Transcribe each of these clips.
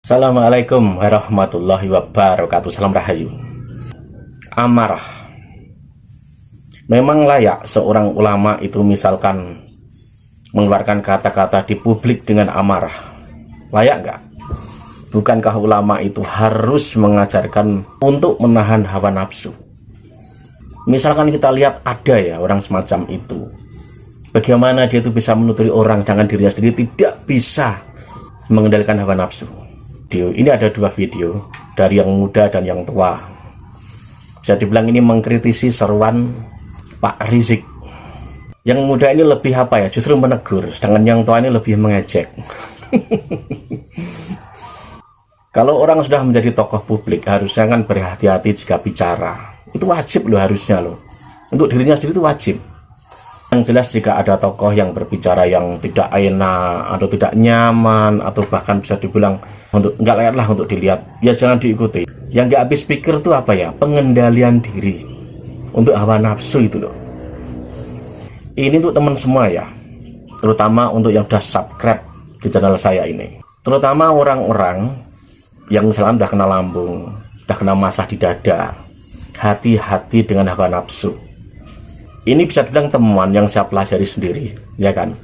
Assalamualaikum warahmatullahi wabarakatuh. Salam rahayu. Amarah. Memang layak seorang ulama itu misalkan mengeluarkan kata-kata di publik dengan amarah? Layak nggak? Bukankah ulama itu harus mengajarkan untuk menahan hawa nafsu? Misalkan kita lihat ada ya orang semacam itu, bagaimana dia itu bisa menutupi orang, jangan dirinya sendiri tidak bisa mengendalikan hawa nafsu. Ini ada dua video dari yang muda dan yang tua. Bisa dibilang ini mengkritisi seruan Pak Rizik. Yang muda ini lebih apa ya, justru menegur, sedangkan yang tua ini lebih mengejek. Kalau orang sudah menjadi tokoh publik harusnya kan berhati-hati jika bicara. Itu wajib loh, harusnya loh. Untuk dirinya sendiri itu wajib. Yang jelas jika ada tokoh yang berbicara yang tidak enak atau tidak nyaman atau bahkan bisa dibilang untuk nggak layak lah untuk dilihat, ya jangan diikuti. Yang nggak habis pikir tuh apa ya, pengendalian diri untuk hawa nafsu itu loh. Ini untuk teman semua ya, terutama untuk yang sudah subscribe di channel saya ini, terutama orang-orang yang misalnya udah kena lambung, udah kena masalah di dada. Hati-hati dengan hawa nafsu. Ini bisa dibilang temuan yang saya pelajari sendiri, ya kan?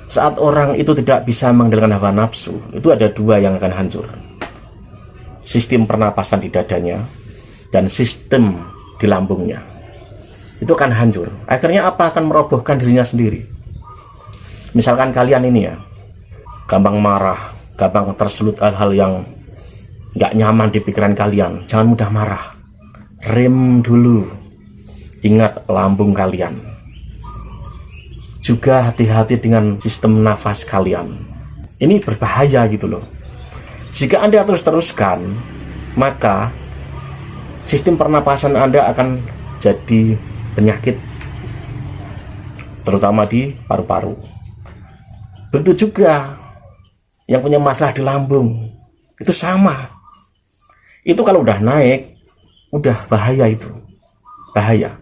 Saat orang itu tidak bisa mengendalikan hawa nafsu, itu ada dua yang akan hancur. Sistem pernapasan di dadanya dan sistem di lambungnya. Itu akan hancur. Akhirnya apa? Akan merobohkan dirinya sendiri. Misalkan kalian ini ya, gampang marah, gampang tersulut hal-hal yang nggak nyaman di pikiran kalian. Jangan mudah marah. Rem dulu. Ingat lambung kalian. Juga hati-hati dengan sistem nafas kalian. Ini berbahaya gitu loh. Jika Anda terus-teruskan, maka sistem pernapasan Anda akan jadi penyakit, terutama di paru-paru. Begitu juga yang punya masalah di lambung, itu sama. Itu kalau udah naik, udah bahaya itu. Bahaya.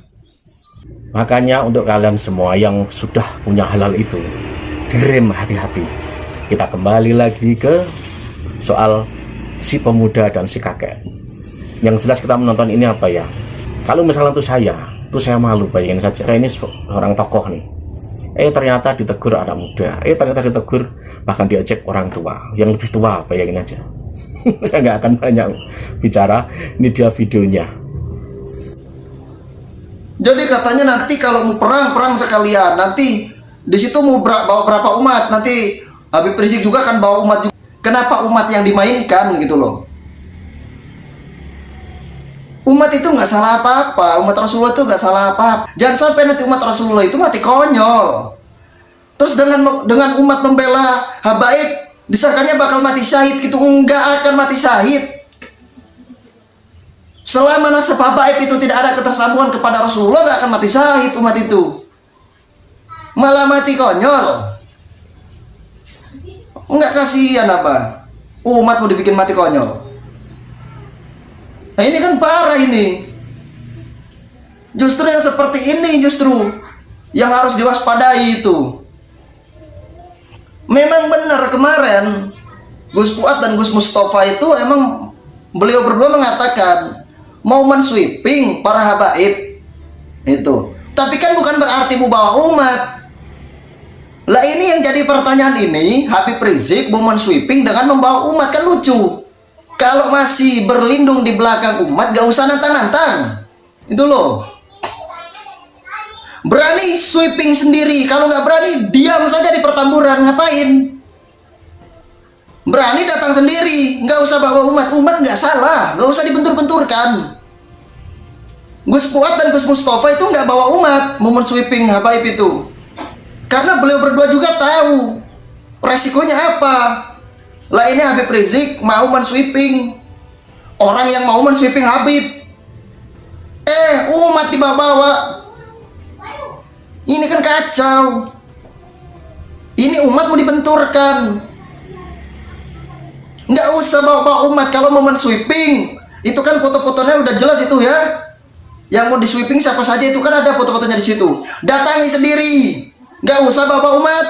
Makanya untuk kalian semua yang sudah punya halal itu, direm, hati-hati. Kita kembali lagi ke soal si pemuda dan si kakek. Yang jelas kita menonton ini apa ya, kalau misalnya itu saya malu, bayangin saja. Ini seorang tokoh nih, ternyata ditegur anak muda, ternyata ditegur bahkan diajak orang tua yang lebih tua, bayangin aja. Saya nggak akan banyak bicara, ini dia videonya. Jadi katanya nanti kalau mau perang sekalian, nanti di situ mau bawa berapa umat, nanti Habib Rizik juga akan bawa umat juga. Kenapa umat yang dimainkan gitu loh? Umat itu nggak salah apa-apa, umat Rasulullah itu nggak salah apa-apa. Jangan sampai nanti umat Rasulullah itu mati konyol. Terus dengan umat membela habaib, disangkanya bakal mati syahid gitu. Nggak akan mati syahid. Selama nasab habaib itu tidak ada ketersambungan kepada Rasulullah, nggak akan mati syahid umat itu. Malah mati konyol. Nggak kasihan apa? Umat mau dibikin mati konyol. Nah ini kan parah ini. Justru yang seperti ini justru yang harus diwaspadai itu. Memang benar kemarin Gus Fuad dan Gus Mustafa itu emang beliau berdua mengatakan mau mensweeping para habaib itu, tapi kan bukan berarti mau bawa umat. Lah ini yang jadi pertanyaan ini, Habib Rizik mau mensweeping dengan membawa umat, kan lucu. Kalau masih berlindung di belakang umat gak usah nantang-nantang itu loh. Berani sweeping sendiri, kalau nggak berani diam saja di pertamburan, ngapain? Berani datang sendiri, nggak usah bawa umat nggak salah, nggak usah dibentur-benturkan. Gus Fuad dan Gus Mustafa itu nggak bawa umat, mau men-sweeping habaib itu, karena beliau berdua juga tahu resikonya apa. Lah ini Habib Rizik mau men-sweeping, orang yang mau men-sweeping Habib, umat dibawa-bawa. Ini kan kacau. Ini umat mau dibenturkan. Nggak usah bawa umat kalau mau men-sweeping. Itu kan foto-fotonya udah jelas itu ya. Yang mau di-sweeping siapa saja itu kan ada foto-fotonya di situ. Datangi sendiri. Nggak usah bawa umat.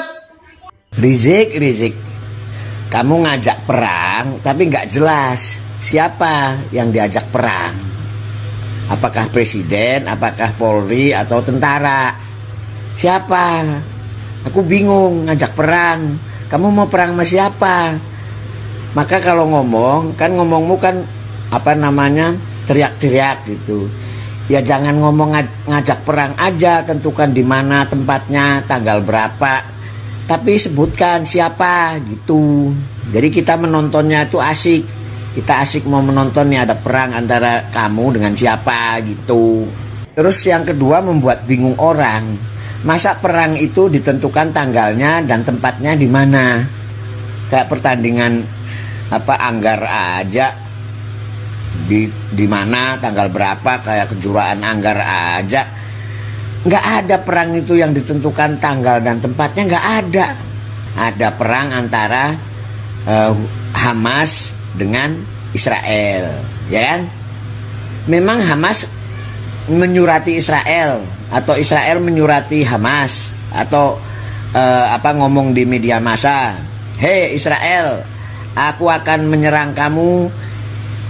Rizik, kamu ngajak perang tapi nggak jelas siapa yang diajak perang. Apakah presiden, apakah Polri, atau tentara? Siapa? Aku bingung ngajak perang. Kamu mau perang sama siapa? Maka kalau ngomong, kan ngomongmu kan teriak-teriak gitu. Ya jangan ngomong ngajak perang aja, tentukan di mana tempatnya, tanggal berapa. Tapi sebutkan siapa gitu. Jadi kita menontonnya itu asik. Kita asik mau menonton nih ada perang antara kamu dengan siapa gitu. Terus yang kedua membuat bingung orang. Masa perang itu ditentukan tanggalnya dan tempatnya di mana? Kayak pertandingan anggar aja. Di mana tanggal berapa, kayak kejuaraan anggar aja. Nggak ada perang itu yang ditentukan tanggal dan tempatnya, nggak ada. Ada perang antara Hamas dengan Israel, ya kan? Memang Hamas menyurati Israel atau Israel menyurati Hamas atau ngomong di media massa, "Hei Israel, aku akan menyerang kamu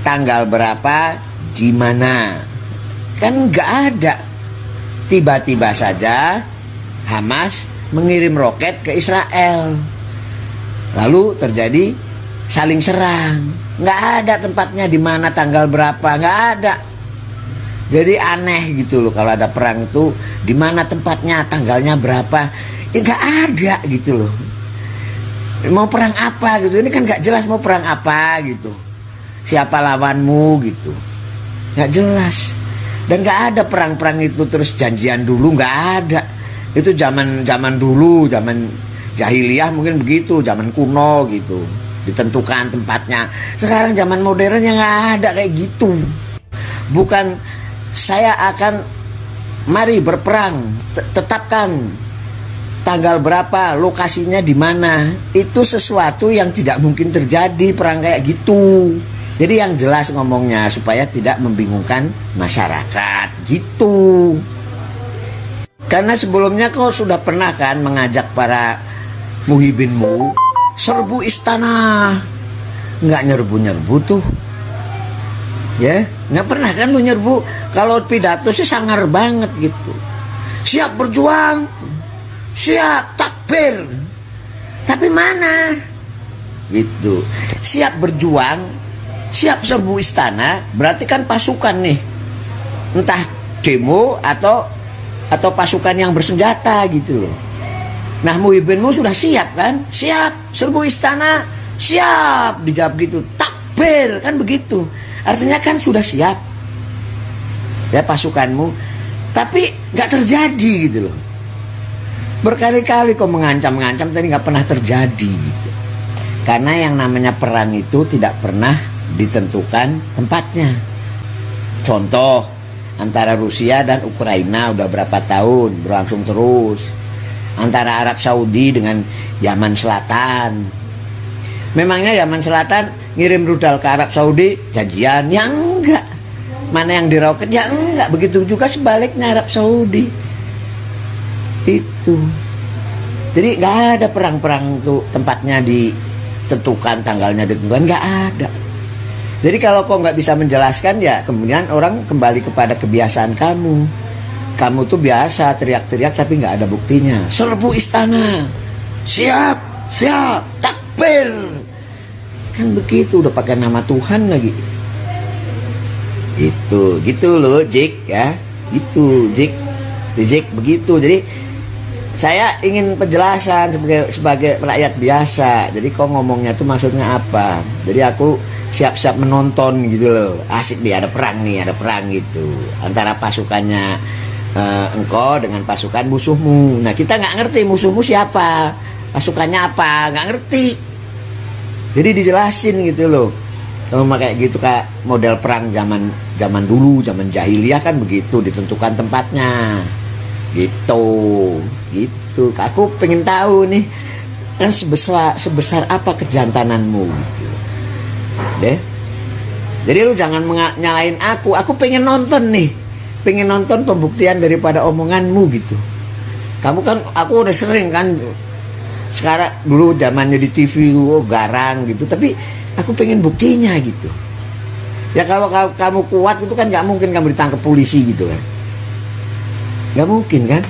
tanggal berapa, di mana?" Kan nggak ada. Tiba-tiba saja Hamas mengirim roket ke Israel. Lalu terjadi saling serang. Nggak ada tempatnya di mana, tanggal berapa, nggak ada. Jadi aneh gitu loh kalau ada perang itu di mana tempatnya, tanggalnya berapa. Nggak ada gitu loh. Mau perang apa gitu? Ini kan nggak jelas mau perang apa gitu. Siapa lawanmu gitu, nggak jelas. Dan nggak ada perang-perang itu terus janjian dulu, nggak ada. Itu zaman dulu, zaman jahiliyah mungkin begitu, zaman kuno gitu, ditentukan tempatnya. Sekarang zaman modern yang nggak ada kayak gitu. Bukan saya akan mari berperang, tetapkan tanggal berapa, lokasinya di mana. Itu sesuatu yang tidak mungkin terjadi perang kayak gitu. Jadi yang jelas ngomongnya supaya tidak membingungkan masyarakat gitu. Karena sebelumnya kau sudah pernah kan mengajak para muhibinmu serbu istana. Nggak nyerbu-nyerbu tuh. Ya, nggak pernah kan lu nyerbu. Kalau pidato sih sangar banget gitu. Siap berjuang, siap takbir. Tapi mana? Gitu. Siap berjuang, siap serbu istana, berarti kan pasukan nih. Entah demo atau pasukan yang bersenjata gitu loh. Nah, muhibinmu sudah siap kan? Siap serbu istana, siap, dijawab gitu. Takbir kan begitu. Artinya kan sudah siap ya pasukanmu, tapi nggak terjadi gitu loh. Berkali-kali kok mengancam-ngancam, tapi nggak pernah terjadi gitu. Karena yang namanya perang itu tidak pernah ditentukan tempatnya. Contoh antara Rusia dan Ukraina udah berapa tahun berlangsung terus. Antara Arab Saudi dengan Yaman Selatan. Memangnya Yaman Selatan ngirim rudal ke Arab Saudi janjian? Ya enggak. Mana yang diroket? Ya enggak. Begitu juga sebaliknya Arab Saudi. Itu. Jadi nggak ada perang-perang itu tempatnya ditentukan, tanggalnya ditentukan, nggak ada. Jadi kalau kau nggak bisa menjelaskan, ya kemudian orang kembali kepada kebiasaan kamu. Kamu tuh biasa teriak-teriak tapi nggak ada buktinya. Serbu istana, siap, siap, takbir. Kan begitu, udah pakai nama Tuhan lagi. Itu, gitu loh, Jik ya. Gitu, Jik begitu. Jadi saya ingin penjelasan sebagai rakyat biasa. Jadi kok ngomongnya tuh maksudnya apa? Jadi aku siap-siap menonton gitu loh. Asik nih, ada perang gitu. Antara pasukannya engkau dengan pasukan musuhmu. Nah, kita nggak ngerti musuhmu siapa, pasukannya apa, nggak ngerti. Jadi dijelasin gitu loh. Kayak gitu, kayak model perang zaman dulu, zaman jahiliyah kan begitu, ditentukan tempatnya. Gitu. Aku pengen tahu nih, kan sebesar apa kejantananmu gitu. Deh. Jadi lu jangan nyalain aku pengen nonton nih. Pengen nonton pembuktian daripada omonganmu gitu. Kamu kan, aku udah sering kan Sekarang dulu zamannya di TV garang gitu, tapi aku pengen buktinya gitu. Ya kalau kamu kuat itu kan nggak mungkin kamu ditangkap polisi gitu kan, nggak mungkin kan.